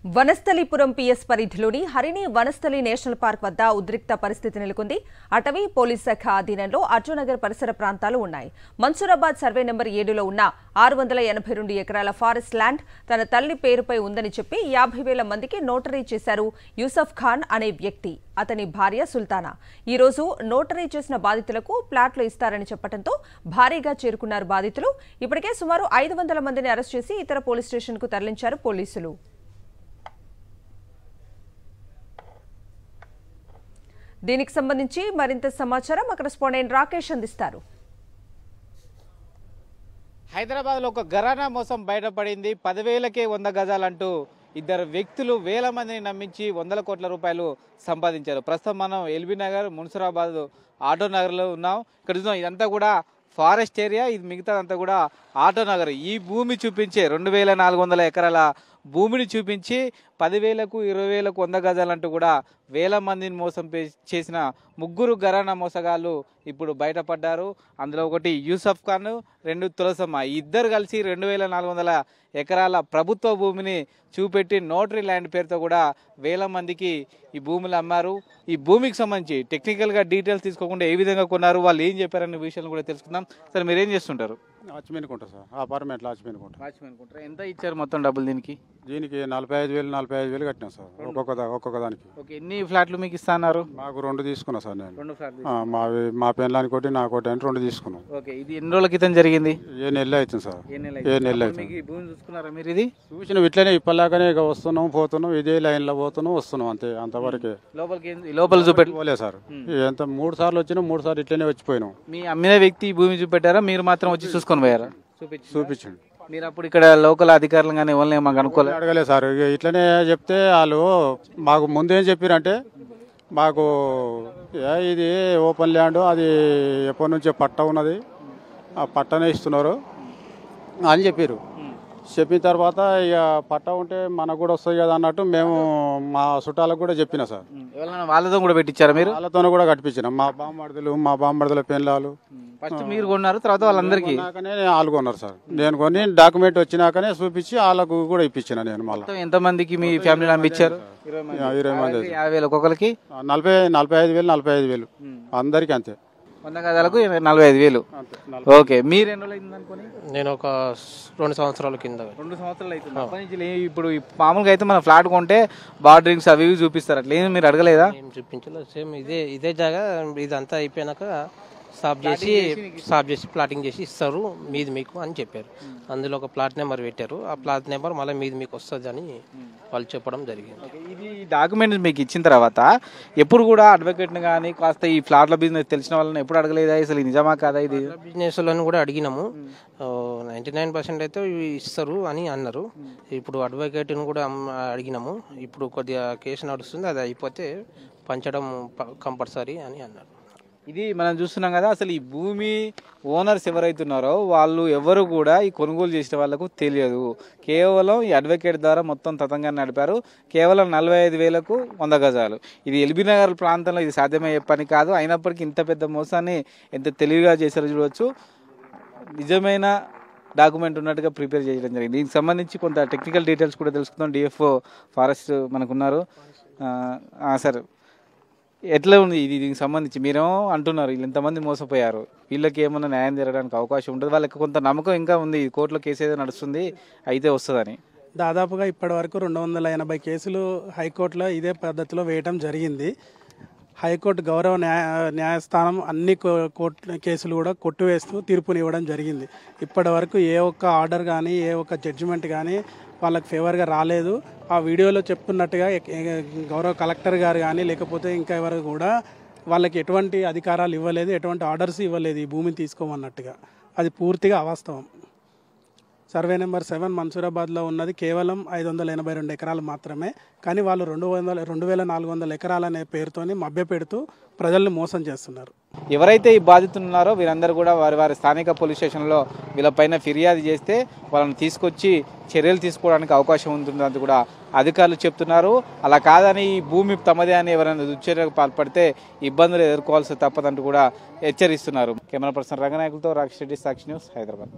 Vanasthalipuram PS పరిధిలోని Harini Vanasthali national park వద్ద ఉద్రిక్త పరిస్థితి నెలకొంది. అటవీ పోలీస్ శాఖ ఆధీనంలో అర్జునగర్ పరిసర ప్రాంతాలు ఉన్నాయి. మన్సూరాబాద్ సర్వే నెంబర్ 7లో ఉన్న 682 ఎకరాల ఫారెస్ట్ ల్యాండ్ తన తల్లి పేరుపై ఉందని చెప్పి 50,000 మందికి నోటరీ చేశారు యూసఫ్ ఖాన్ అనే వ్యక్తి. అతని భార్య సుల్తానా ఈ రోజు నోటరీ చేసిన బాధితులకు ప్లాట్లు ఇస్తారని చెప్పడంతో భారీగా చేరుకున్నారు బాధితులు. ఇప్పటికే సుమారు 500 మందిని అరెస్ట్ చేసి ఇతర పోలీస్ స్టేషన్కు తరలించారు పోలీసులు. దీనికి సంబంధించి మరింత సమాచారం మా కరెస్పాండెంట్ రాకేష్ అందిస్తారు. హైదరాబాద్లో ఒక ఘరానా మోసం బయటపడింది. 10,000కే 100 గజాలంటూ ఇద్దరు వ్యక్తులు వేల మందిని నమ్మించి 100 కోట్ల రూపాయలు సంపాదించారు. ప్రస్తుతం మనం ఎల్బీ నగర్, మున్సిరాబాద్ ఆటో నగర్లో ఉన్నాం. ఇక్కడ చూద్దాం, ఇదంతా కూడా ఫారెస్ట్ ఏరియా, ఇది మిగతాదంతా కూడా ఆటో నగర్. ఈ భూమి చూపించే 2,400 ఎకరాల భూమిని చూపించి 10,000కు 20,000కు 100 గజాలంటూ కూడా వేల మందిని మోసం చేసిన ముగ్గురు ఘరానా మోసగాళ్ళు ఇప్పుడు బయటపడ్డారు. అందులో ఒకటి యూసఫ్ ఖాన్, 2 తులసమ్మ. ఇద్దరు కలిసి 2,400 ఎకరాల ప్రభుత్వ భూమిని చూపెట్టి నోటరీ ల్యాండ్ పేరుతో కూడా వేల మందికి ఈ భూములు అమ్మారు. ఈ భూమికి సంబంధించి టెక్నికల్గా డీటెయిల్స్ తీసుకోకుండా ఏ విధంగా కొన్నారు, వాళ్ళు ఏం చెప్పారనే విషయాలు కూడా తెలుసుకుందాం. సార్, మీరు ఏం చేస్తుంటారు? వాచ్మెన్కుంటా సార్, అపార్ట్మెంట్లో వాచ్మెన్కుంటారా? ఎంత ఇచ్చారు మొత్తం డబ్బులు దీనికి? 45,000 కట్టినా సార్ ఒక్కొక్క దానికి. ఓకే, ఎన్ని ఫ్లాట్లు మీకు ఇస్తున్నారు? మాకు 2 తీసుకున్నా సార్ నేను. 2 ఫ్లాట్లు మా పెళ్ళానికి ఒకటి నాకు ఒకటి అని 2 తీసుకున్నాం. ఓకే, ఇది ఎన్ని రోజుల క్రితం జరిగింది? ఏ నెల అవుతుంది సార్, ఏ నెల అవుతుంది. మీకు ఈ భూమి చూసుకున్నారా మీరు? ఇది చూసినాం, ఇట్లనే ఇప్పటిలాగానే ఇక వస్తున్నాం పోతున్నాం, ఇదే లైన్లో పోతున్నాం వస్తున్నాం, అంతే. అంతవరకే. లోపల చూపెట్టి పోలే సార్, ఎంత 3 సార్లు వచ్చినా 3 సార్లు ఇట్లనే వచ్చిపోయినాం. మీ అమ్మిన వ్యక్తి ఈ భూమి చూపెట్టారా, మీరు మాత్రం వచ్చి చూసుకొని పోయారా? చూపించండి. మీరు అప్పుడు ఇక్కడ లోకల్ అధికారులు కానీ ఎవరిని మాకు అనుకోలేదు? అడగలేదు సార్, ఇక ఇట్లనే చెప్తే వాళ్ళు మాకు ముందేం చెప్పారంటే, మాకు ఇది ఓపెన్ ల్యాండ్, అది ఎప్పటి నుంచో పట్ట ఉన్నది, ఆ పట్టనే ఇస్తున్నారు అని చెప్పారు. చెప్పిన తర్వాత ఇక పట్ట ఉంటే మనకు కూడా వస్తుంది కదా అన్నట్టు మేము మా చుట్టాలకు కూడా చెప్పినా సార్. వాళ్ళతో కూడా పెట్టించారా మీరు? వాళ్ళతో కూడా కట్టించినాం. మా బామ్మర్దుల పెళ్ళాలు ఫస్ట్ మీరు కొన్నారు, తర్వాత వాళ్ళందరికీ వాళ్ళు కొన్నారు సార్. నేను కొని డాక్యుమెంట్ వచ్చినాకనే చూపించి వాళ్ళకు కూడా ఇప్పించిన. నేను మళ్ళీ ఎంత మందికి మీ ఫ్యామిలీలో అమ్మించారు? 20 మంది. 50,000 ఒక్కొక్కరికి? 45,000 అందరికి అంతే. 100 గజాలకు 45,000. ఓకే, మీరు ఎన్ని రోజులు అయింది అనుకోని? నేను ఒక 2 సంవత్సరాల కింద. 2 సంవత్సరాలు అవుతుంది. ఇప్పుడు మామూలుగా అయితే మన ఫ్లాట్ కొంటే బార్డరింగ్స్ అవి ఇవి చూపిస్తారు, అట్లా ఏమి మీరు అడగలేదా? ఏం చూపించలేదు, సేమ్ ఇదే జాగా. ఇదంతా అయిపోయినాక సాఫ్ చేసి ప్లాటింగ్ చేసి ఇస్తారు మీది మీకు అని చెప్పారు. అందులో ఒక ప్లాట్ నెంబర్ పెట్టారు. ఆ ప్లాట్ నెంబర్ మళ్ళీ మీది మీకు వస్తుంది అని వాళ్ళు చెప్పడం జరిగింది. ఇది డాక్యుమెంట్స్ మీకు ఇచ్చిన తర్వాత ఎప్పుడు కూడా అడ్వకేట్ని కానీ కాస్త ఈ ఫ్లాట్ల బిజినెస్ తెలిసిన వాళ్ళని ఎప్పుడు అడగలేదా? అసలు నిజమా కాదా? ఇది బిజినెస్ లను కూడా అడిగినాము. 99% అయితే ఇస్తారు అని అన్నారు. ఇప్పుడు అడ్వకేట్ని కూడా అడిగినాము. ఇప్పుడు కొద్దిగా కేసు నడుస్తుంది, అది అయిపోతే పంచడం కంపల్సరీ అని అన్నారు. ఇది మనం చూస్తున్నాం కదా, అసలు ఈ భూమి ఓనర్స్ ఎవరైతున్నారో వాళ్ళు ఎవరు కూడా ఈ కొనుగోలు చేసిన వాళ్ళకు తెలియదు. కేవలం ఈ అడ్వకేట్ ద్వారా మొత్తం తతంగా నడిపారు. కేవలం 45,000కు 100 గజాలు. ఇది ఎల్బీ నగర్ ప్రాంతంలో ఇది సాధ్యమయ్యే పని కాదు. అయినప్పటికీ ఇంత పెద్ద మోసాన్ని ఎంత తెలివిగా చేశారో చూడవచ్చు. నిజమైన డాక్యుమెంట్ ఉన్నట్టుగా ప్రిపేర్ చేయడం జరిగింది. దీనికి సంబంధించి కొంత టెక్నికల్ డీటెయిల్స్ కూడా తెలుసుకుందాం. DFO forest మనకున్నారు. సార్, ఎట్లా ఉంది ఇది? దీనికి సంబంధించి మీరేమో అంటున్నారు వీళ్ళు ఎంతమంది మోసపోయారు, వీళ్ళకి ఏమన్నా న్యాయం జరగడానికి అవకాశం ఉంటుంది, వాళ్ళకి కొంత నమ్మకం ఇంకా ఉంది కోర్టులో కేసు ఏదో నడుస్తుంది అయితే వస్తుందని. దాదాపుగా ఇప్పటి వరకు 280 కేసులు హైకోర్టులో ఇదే పద్ధతిలో వేయటం జరిగింది. హైకోర్టు గౌరవ న్యాయస్థానం అన్ని కోర్టు కేసులు కూడా కొట్టివేస్తూ తీర్పునివ్వడం జరిగింది. ఇప్పటి వరకు ఏ ఒక్క ఆర్డర్ కానీ ఏ ఒక్క జడ్జిమెంట్ కానీ వాళ్ళకి ఫేవర్గా రాలేదు. ఆ వీడియోలో చెప్తున్నట్టుగా గౌరవ కలెక్టర్ గారు కానీ లేకపోతే ఇంకా ఎవరు కూడా వాళ్ళకి ఎటువంటి అధికారాలు ఇవ్వలేదు, ఎటువంటి ఆర్డర్స్ ఇవ్వలేదు ఈ భూమిని తీసుకోమన్నట్టుగా. అది పూర్తిగా అవాస్తవం. సర్వే నెంబర్ 7 మన్సూరాబాద్లో ఉన్నది కేవలం 582 ఎకరాలు మాత్రమే. కానీ వాళ్ళు 2,400 ఎకరాలనే పేరుతోని మభ్యపెడుతూ ప్రజల్ని మోసం చేస్తున్నారు. ఎవరైతే ఈ బాధితులు ఉన్నారో వీరందరూ కూడా వారి స్థానిక పోలీస్ స్టేషన్లో వీళ్ళపైన ఫిర్యాదు చేస్తే వాళ్ళని తీసుకొచ్చి చర్యలు తీసుకోవడానికి అవకాశం ఉంటుందని కూడా అధికారులు చెప్తున్నారు. అలా కాదని ఈ భూమి తమదే అని ఎవరైనా దుశ్చర్యకు పాల్పడితే ఇబ్బందులు ఎదుర్కోవాల్సి తప్పదంటూ కూడా హెచ్చరిస్తున్నారు. కెమెరా పర్సన్ రంగనాయకులతో రాకేష్ రెడ్డి, సాక్షి న్యూస్, హైదరాబాద్.